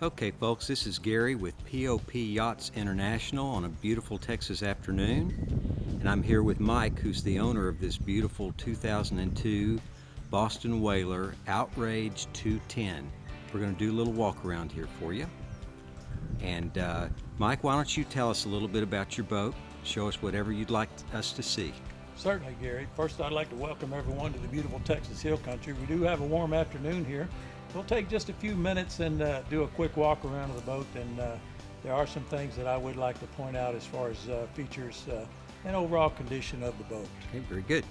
Okay, folks, this is Gary with POP Yachts International on a beautiful Texas afternoon. And I'm here with Mike, who's the owner of this beautiful 2002 Boston Whaler Outrage 210. We're going to do a little walk around here for you. And Mike, why don't you tell us a little bit about your boat? Show us whatever you'd like us to see. Certainly, Gary. First, I'd like to welcome everyone to the beautiful Texas Hill Country. We do have a warm afternoon here. We'll take just a few minutes and do a quick walk around of the boat, and there are some things that I would like to point out as far as features and overall condition of the boat. Okay, very good.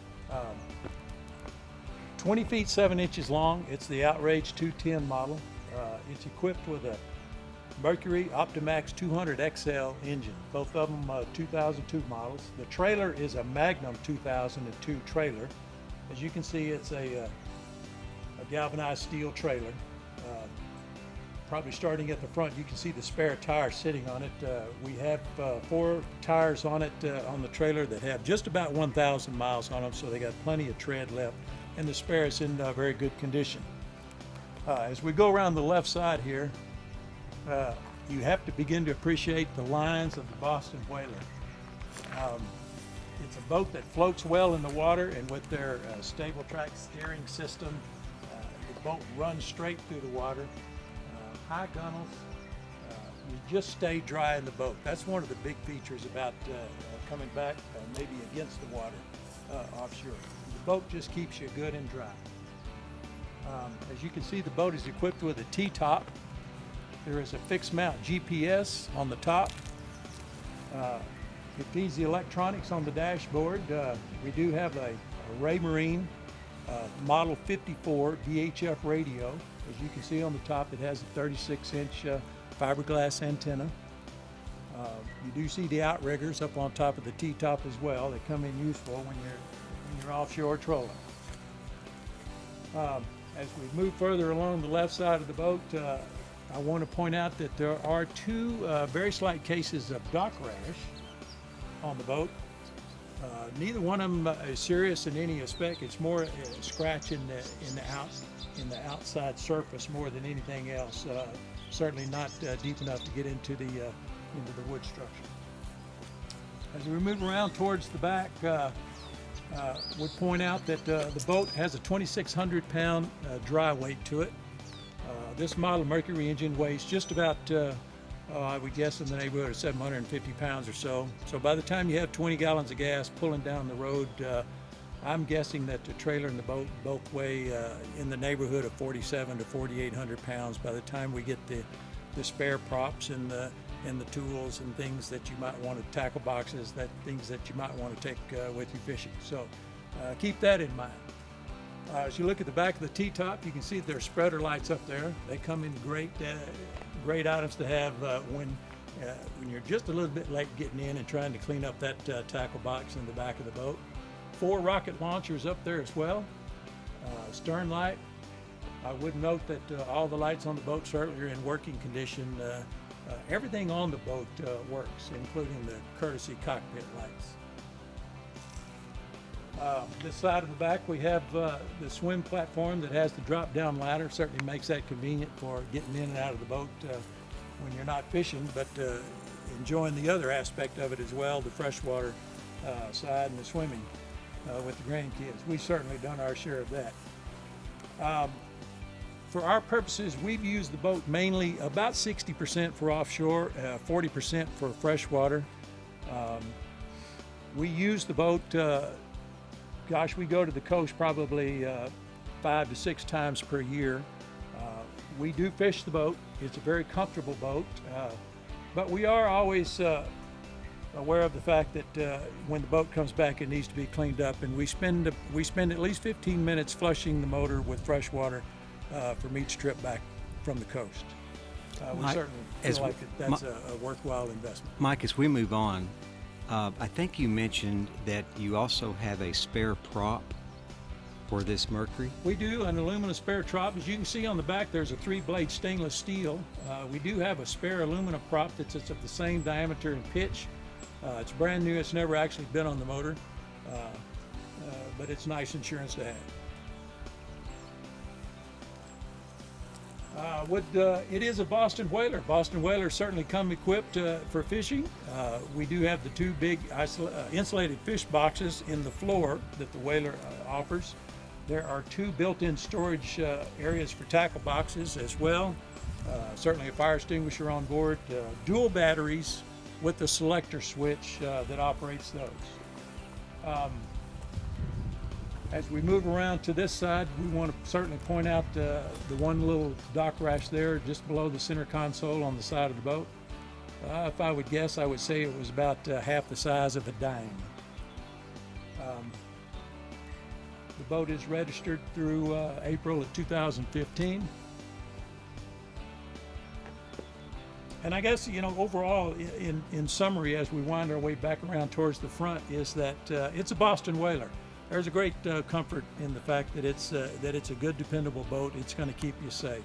20 feet 7 inches long. It's the Outrage 210 model. It's equipped with a Mercury Optimax 200 XL engine, both of them 2002 models. The trailer is a Magnum 2002 trailer. As you can see, it's a galvanized steel trailer. Probably starting at the front, you can see the spare tire sitting on it. We have 4 tires on it on the trailer that have just about 1,000 miles on them, so they got plenty of tread left, and the spare is in very good condition. As we go around the left side here, you have to begin to appreciate the lines of the Boston Whaler. It's a boat that floats well in the water, and with their stable track steering system, the boat runs straight through the water. High gunnels, you just stay dry in the boat. That's one of the big features about coming back maybe against the water offshore. The boat just keeps you good and dry. As you can see, the boat is equipped with a T-top. There is a fixed mount GPS on the top. It feeds the electronics on the dashboard. We do have a Raymarine Model 54 VHF radio. As you can see on the top, it has a 36-inch fiberglass antenna. You do see the outriggers up on top of the T-top as well. They come in useful when you're offshore trolling. As we move further along the left side of the boat, I want to point out that there are 2 very slight cases of dock rash on the boat. Neither one of them is serious in any aspect. It's more a scratch in the outside surface more than anything else. Certainly not deep enough to get into the wood structure. As we move around towards the back, would point out that the boat has a 2,600 pound dry weight to it. This model Mercury engine weighs just about, I would guess, in the neighborhood of 750 pounds or so. So by the time you have 20 gallons of gas pulling down the road, I'm guessing that the trailer and the boat both weigh in the neighborhood of 4,700 to 4,800 pounds by the time we get the spare props and the tools and things that you might want to, tackle boxes, things that you might want to take with you fishing. So keep that in mind. As you look at the back of the T-top, you can see there are spreader lights up there. They come in great items to have when you're just a little bit late getting in and trying to clean up that tackle box in the back of the boat. 4 rocket launchers up there as well. Stern light. I would note that all the lights on the boat certainly are in working condition. Everything on the boat works, including the courtesy cockpit lights. This side of the back, we have the swim platform that has the drop-down ladder. Certainly makes that convenient for getting in and out of the boat when you're not fishing, but enjoying the other aspect of it as well, the freshwater side and the swimming with the grandkids. We've certainly done our share of that. For our purposes, we've used the boat mainly about 60% for offshore, 40% for freshwater. We use the boat, we go to the coast probably 5 to 6 times per year. We do fish the boat. It's a very comfortable boat, but we are always aware of the fact that when the boat comes back, it needs to be cleaned up, and we spend at least 15 minutes flushing the motor with fresh water from each trip back from the coast. We certainly feel like that's a worthwhile investment. Mike, as we move on, I think you mentioned that you also have a spare prop for this Mercury. We do, an aluminum spare prop. As you can see on the back, there's a 3-blade stainless steel. We do have a spare aluminum prop that's of the same diameter and pitch. It's brand new. It's never actually been on the motor, but it's nice insurance to have. It is a Boston whaler. Boston whalers certainly come equipped for fishing. We do have the two big insulated fish boxes in the floor that the whaler offers. There are two built-in storage areas for tackle boxes as well. Certainly a fire extinguisher on board. Dual batteries with the selector switch that operates those. As we move around to this side, we want to certainly point out the one little dock rash there just below the center console on the side of the boat. If I would guess, I would say it was about half the size of a dime. The boat is registered through April of 2015. And I guess, overall, in summary, as we wind our way back around towards the front, is that it's a Boston whaler. There's a great comfort in the fact that it's a good, dependable boat. It's going to keep you safe.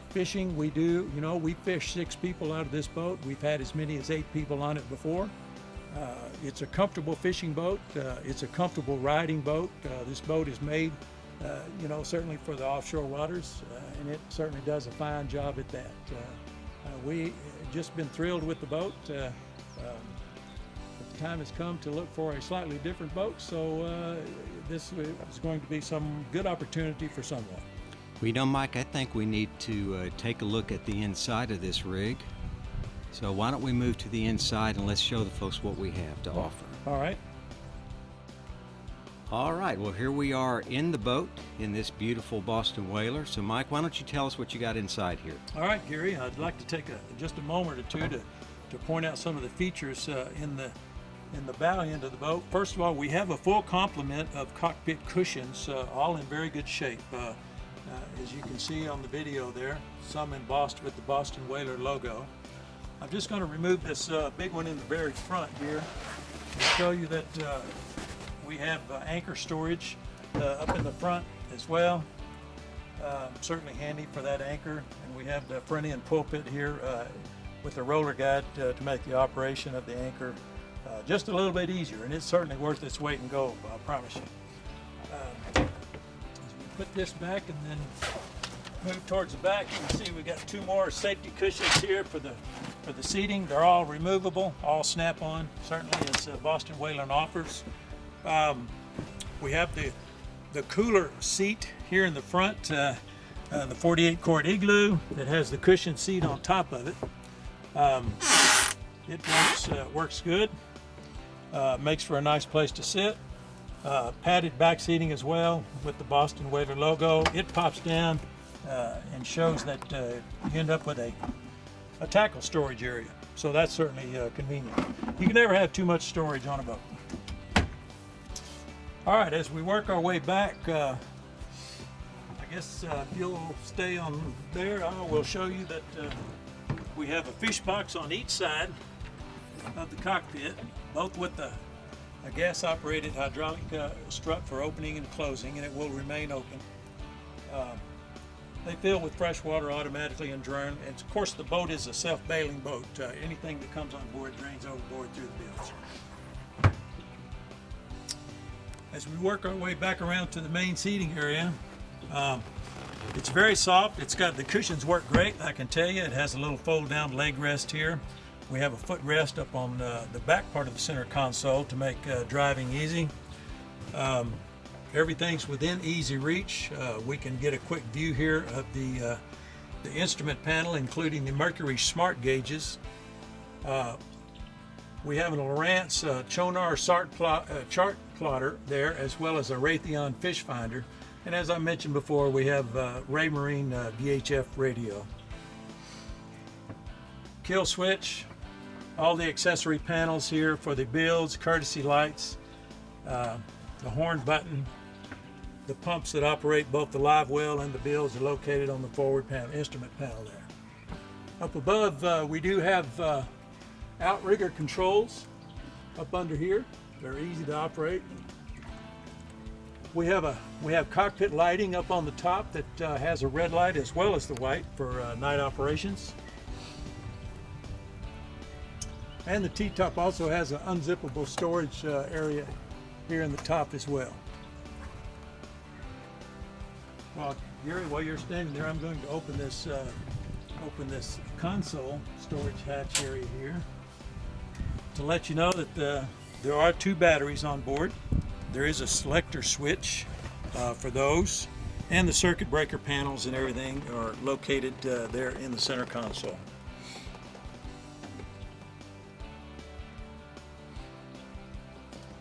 Fishing, we fish 6 people out of this boat. We've had as many as 8 people on it before. It's a comfortable fishing boat. It's a comfortable riding boat. This boat is made, certainly for the offshore waters, and it certainly does a fine job at that. We just been thrilled with the boat. But the time has come to look for a slightly different boat, so this is going to be some good opportunity for someone. Well, Mike, I think we need to take a look at the inside of this rig. So why don't we move to the inside and let's show the folks what we have to offer. All right. All right, well, here we are in the boat in this beautiful Boston whaler. So, Mike, why don't you tell us what you got inside here? All right, Gary, I'd like to take just a moment or two to point out some of the features in the bow end of the boat. First of all, we have a full complement of cockpit cushions, all in very good shape. As you can see on the video there, some embossed with the Boston whaler logo. I'm just going to remove this big one in the very front here and show you that we have anchor storage up in the front as well. Certainly handy for that anchor. And we have the front end pulpit here with the roller guide to make the operation of the anchor just a little bit easier. And it's certainly worth its weight in gold, I promise you. As we put this back and then move towards the back, you can see we got 2 more safety cushions here for the seating. They're all removable, all snap-on. Certainly, as Boston whaler offers. We have the cooler seat here in the front, the 48 quart Igloo that has the cushion seat on top of it. It works good. Makes for a nice place to sit. Padded back seating as well with the Boston whaler logo. It pops down and shows that you end up with a tackle storage area. So that's certainly convenient. You can never have too much storage on a boat. All right, as we work our way back, I guess if you'll stay on there, I will show you that we have a fish box on each side of the cockpit, both with a gas-operated hydraulic strut for opening and closing, and it will remain open. They fill with fresh water automatically and drain. And of course, the boat is a self-bailing boat. Anything that comes on board drains overboard through the bilge. As we work our way back around to the main seating area, it's very soft. It's got the cushions work great. I can tell you, it has a little fold-down leg rest here. We have a foot rest up on the back part of the center console to make driving easy. Everything's within easy reach. We can get a quick view here of the instrument panel, including the Mercury smart gauges. We have an Lowrance Chonar chart plotter there, as well as a Raytheon fish finder. And as I mentioned before, we have Raymarine VHF radio. Kill switch, all the accessory panels here for the bilge, courtesy lights, the horn button. The pumps that operate both the live well and the bilge are located on the forward panel, instrument panel there. Up above, we do have outrigger controls up under here. They're easy to operate. We have cockpit lighting up on the top that has a red light as well as the white for night operations. And the T-top also has an unzippable storage area here in the top as well. Well, Gary, while you're standing there, I'm going to open this console storage hatch area here to let you know that there are 2 batteries on board. There is a selector switch for those, and the circuit breaker panels and everything are located there in the center console.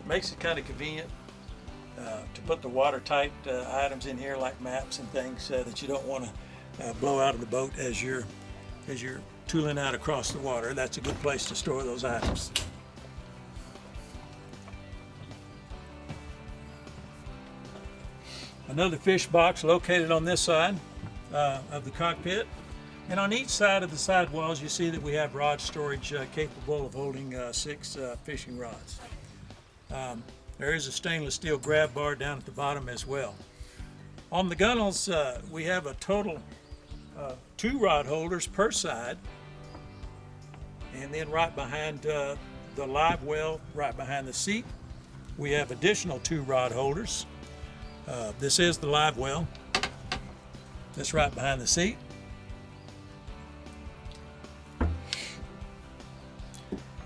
Makes it kind of convenient to put the watertight items in here, like maps and things that you don't want to blow out of the boat as you're tooling out across the water. That's a good place to store those items. Another fish box located on this side of the cockpit, and on each side of the sidewalls you see that we have rod storage capable of holding 6 fishing rods. There is a stainless steel grab bar down at the bottom as well. On the gunnels, we have a total of 2 rod holders per side, and then right behind the live well, right behind the seat, we have additional 2 rod holders. This is the live well. That's right behind the seat.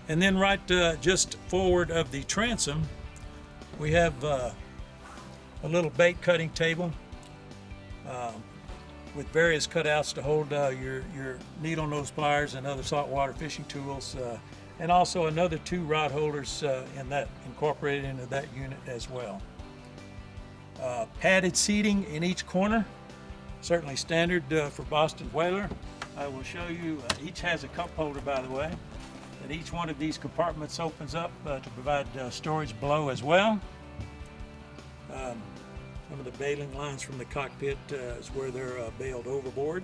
And then right just forward of the transom, we have a little bait cutting table with various cutouts to hold your needle nose pliers and other saltwater fishing tools, and also another 2 rod holders incorporated into that unit as well. Padded seating in each corner, certainly standard for Boston Whaler. I will show you, each has a cup holder, by the way, and each one of these compartments opens up to provide storage below as well. Some of the bailing lines from the cockpit is where they're bailed overboard.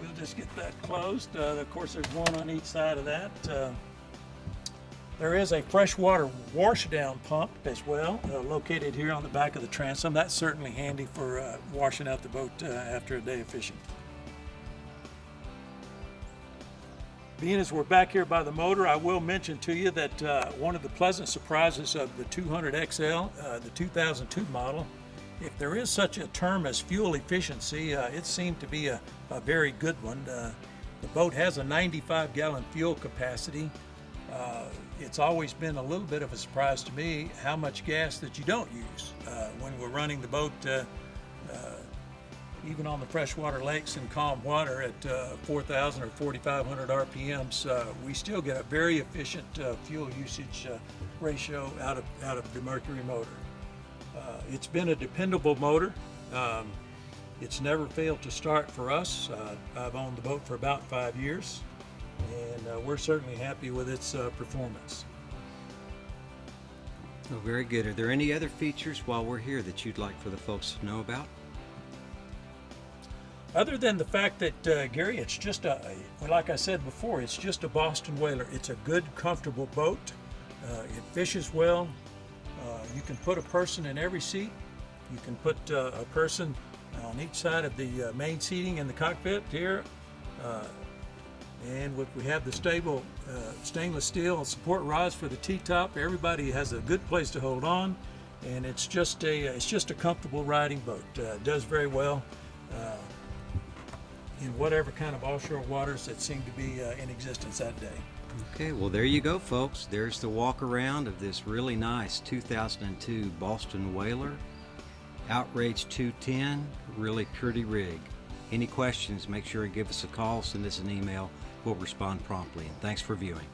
We'll just get that closed. Of course, there's one on each side of that. There is a freshwater washdown pump as well, located here on the back of the transom. That's certainly handy for washing out the boat after a day of fishing. Being as we're back here by the motor, I will mention to you that one of the pleasant surprises of the 200XL, the 2002 model, if there is such a term as fuel efficiency, it seemed to be a very good one. The boat has a 95-gallon fuel capacity. It's always been a little bit of a surprise to me how much gas that you don't use when we're running the boat, even on the freshwater lakes and calm water at 4,000 or 4,500 RPMs. We still get a very efficient fuel usage ratio out of the Mercury motor. It's been a dependable motor. It's never failed to start for us. I've owned the boat for about 5 years, and we're certainly happy with its performance. Oh, very good. Are there any other features while we're here that you'd like for the folks to know about? Other than the fact that, Gary, it's just like I said before, it's just a Boston Whaler. It's a good, comfortable boat. It fishes well. You can put a person in every seat. You can put a person on each side of the main seating in the cockpit here. And we have the stable stainless steel support rods for the T-top. Everybody has a good place to hold on, and it's just a comfortable riding boat. It does very well in whatever kind of offshore waters that seem to be in existence that day. Okay, well there you go, folks. There's the walk around of this really nice 2002 Boston Whaler, Outrage 210, really pretty rig. Any questions, make sure you give us a call, send us an email. We'll respond promptly, and thanks for viewing.